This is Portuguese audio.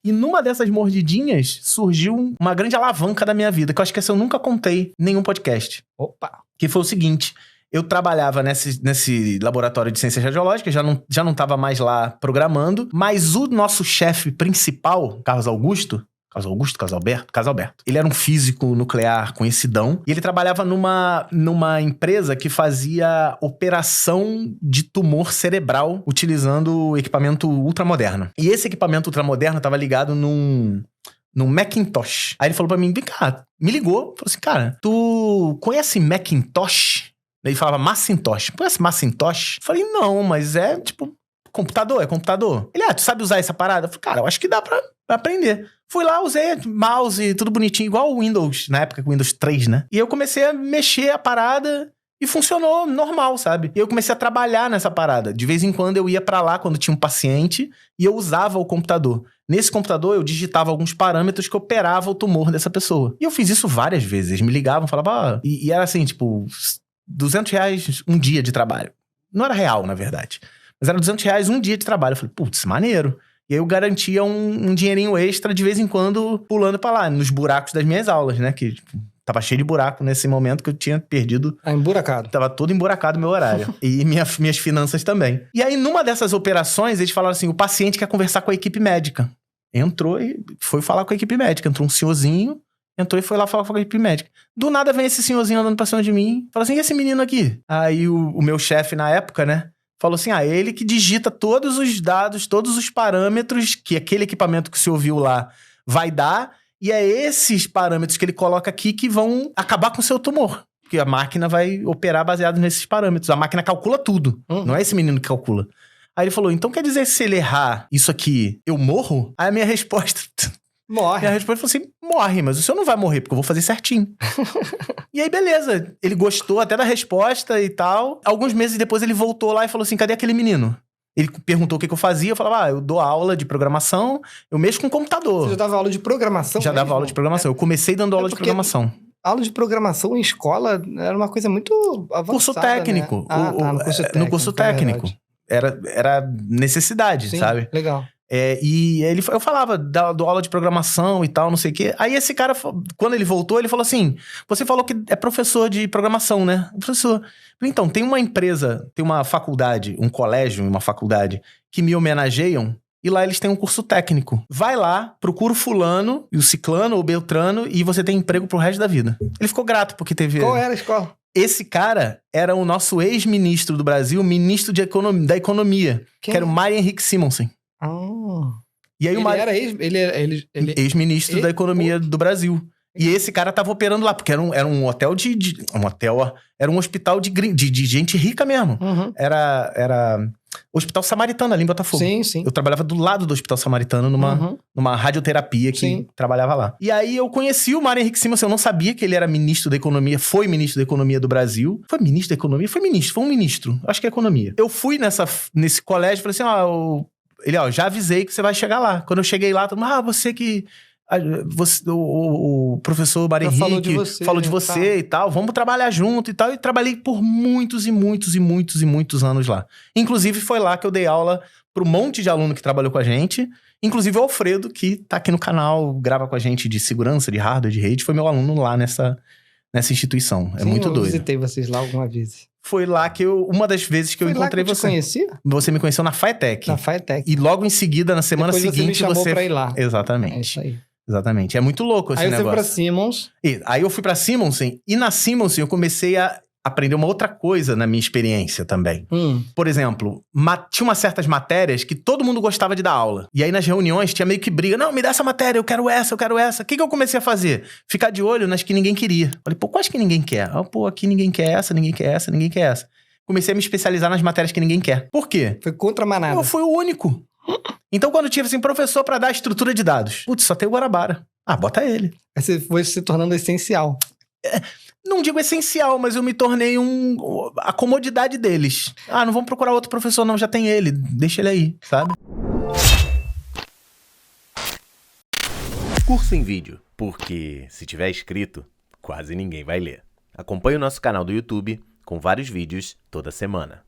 E numa dessas mordidinhas, surgiu uma grande alavanca da minha vida, que eu acho que essa eu nunca contei em nenhum podcast. Opa! Que foi o seguinte... Eu trabalhava nesse laboratório de ciências radiológicas, já não estava mais lá programando, mas o nosso chefe principal, Carlos Alberto, ele era um físico nuclear conhecidão, e ele trabalhava numa empresa que fazia operação de tumor cerebral utilizando equipamento ultramoderno. E esse equipamento ultramoderno estava ligado num Macintosh. Aí ele falou pra mim, vem cá, me ligou, falou assim, cara, tu conhece Macintosh? Ele falava Macintosh. Conhece Macintosh? Eu falei, não, mas é tipo, computador, é computador. Ele, tu sabe usar essa parada? Eu falei, cara, eu acho que dá pra aprender. Fui lá, usei mouse, tudo bonitinho, igual o Windows, na época, o Windows 3, né? E eu comecei a mexer a parada e funcionou normal, sabe? E eu comecei a trabalhar nessa parada. De vez em quando eu ia pra lá, quando tinha um paciente, e eu usava o computador. Nesse computador, eu digitava alguns parâmetros que operava o tumor dessa pessoa. E eu fiz isso várias vezes. Eles me ligavam, falavam... E era assim, tipo... R$200 um dia de trabalho. Não era real, na verdade. Mas era R$200 um dia de trabalho. Eu falei, putz, maneiro. E aí eu garantia um dinheirinho extra de vez em quando pulando pra lá, nos buracos das minhas aulas, né? Que tava cheio de buraco nesse momento que eu tinha perdido. Emburacado. Tava todo emburacado o meu horário. E minhas finanças também. E aí, numa dessas operações, eles falaram assim, o paciente quer conversar com a equipe médica. Entrou e foi falar com a equipe médica. Entrou um senhorzinho... Entrou e foi lá falar com a equipe médica. Do nada vem esse senhorzinho andando pra cima de mim. Fala assim, e esse menino aqui? Aí o meu chefe na época, né? Falou assim, ele que digita todos os dados, todos os parâmetros que aquele equipamento que você ouviu lá vai dar. E é esses parâmetros que ele coloca aqui que vão acabar com o seu tumor. Porque a máquina vai operar baseado nesses parâmetros. A máquina calcula tudo. Não é esse menino que calcula. Aí ele falou, então quer dizer que se ele errar isso aqui, eu morro? Aí a minha resposta... Morre. E a resposta falou assim, morre, mas o senhor não vai morrer, porque eu vou fazer certinho. E aí, beleza. Ele gostou até da resposta e tal. Alguns meses depois ele voltou lá e falou assim, cadê aquele menino? Ele perguntou o que eu fazia, eu falava, eu dou aula de programação, eu mexo com computador. Você já dava aula de programação? Já dava aula de programação. Eu comecei dando aula de programação. Aula de programação em escola era uma coisa muito avançada, curso técnico. Né? No curso técnico. No curso técnico. Era necessidade, sim, sabe? Legal. E eu falava do aula de programação e tal, não sei o quê. Aí esse cara, quando ele voltou, ele falou assim, você falou que é professor de programação, né? Professor. Então, tem uma empresa, tem uma faculdade, um colégio e uma faculdade que me homenageiam e lá eles têm um curso técnico. Vai lá, procura o fulano, e o ciclano ou beltrano e você tem emprego pro resto da vida. Ele ficou grato porque teve... Qual era a escola? Esse cara era o nosso ex-ministro do Brasil, ministro da Economia, que era o Mário Henrique Simonsen. E aí ele ex-ministro da Economia do Brasil. E esse cara tava operando lá, porque era um hotel era um hospital de gente rica mesmo. Era Hospital Samaritano ali em Botafogo. Sim. Eu trabalhava do lado do Hospital Samaritano numa radioterapia que trabalhava lá. E aí eu conheci o Mário Henrique Simonsen, eu não sabia que ele era ministro da Economia, foi ministro da Economia do Brasil. Foi ministro da Economia? Foi um ministro. Acho que é Economia. Eu fui nesse colégio e falei assim, ele, já avisei que você vai chegar lá. Quando eu cheguei lá, todo mundo, você que... o professor Mário Henrique falou de você e tal, vamos trabalhar junto e tal. E trabalhei por muitos e muitos e muitos e muitos anos lá. Inclusive, foi lá que eu dei aula para um monte de aluno que trabalhou com a gente. Inclusive o Alfredo, que tá aqui no canal, grava com a gente de segurança, de hardware, de rede. Foi meu aluno lá nessa instituição. É muito doido. Eu visitei vocês lá alguma vez. Foi lá que uma das vezes que eu encontrei você. Foi lá que eu te conhecia? Você me conheceu na Faetec. Na Faetec. E logo em seguida, na semana depois seguinte, você me chamou pra ir lá. Exatamente. É isso aí. Exatamente. É muito louco esse negócio. Aí você foi pra Simmons. Aí eu fui pra Simonsen. E na Simonsen eu comecei a aprender uma outra coisa na minha experiência também. Por exemplo, tinha umas certas matérias que todo mundo gostava de dar aula. E aí nas reuniões tinha meio que briga. Não, me dá essa matéria, eu quero essa, eu quero essa. O que eu comecei a fazer? Ficar de olho nas que ninguém queria. Falei, quais que ninguém quer? Aqui ninguém quer essa, ninguém quer essa, ninguém quer essa. Comecei a me especializar nas matérias que ninguém quer. Por quê? Foi contra a manada. Eu fui o único. Então, quando tinha assim, professor pra dar estrutura de dados. Putz, só tem o Guarabara. Bota ele. Aí você foi se tornando essencial. Não digo essencial, mas eu me tornei a comodidade deles. Não vamos procurar outro professor não, já tem ele. Deixa ele aí, sabe? Curso em vídeo, porque se tiver escrito, quase ninguém vai ler. Acompanhe o nosso canal do YouTube com vários vídeos toda semana.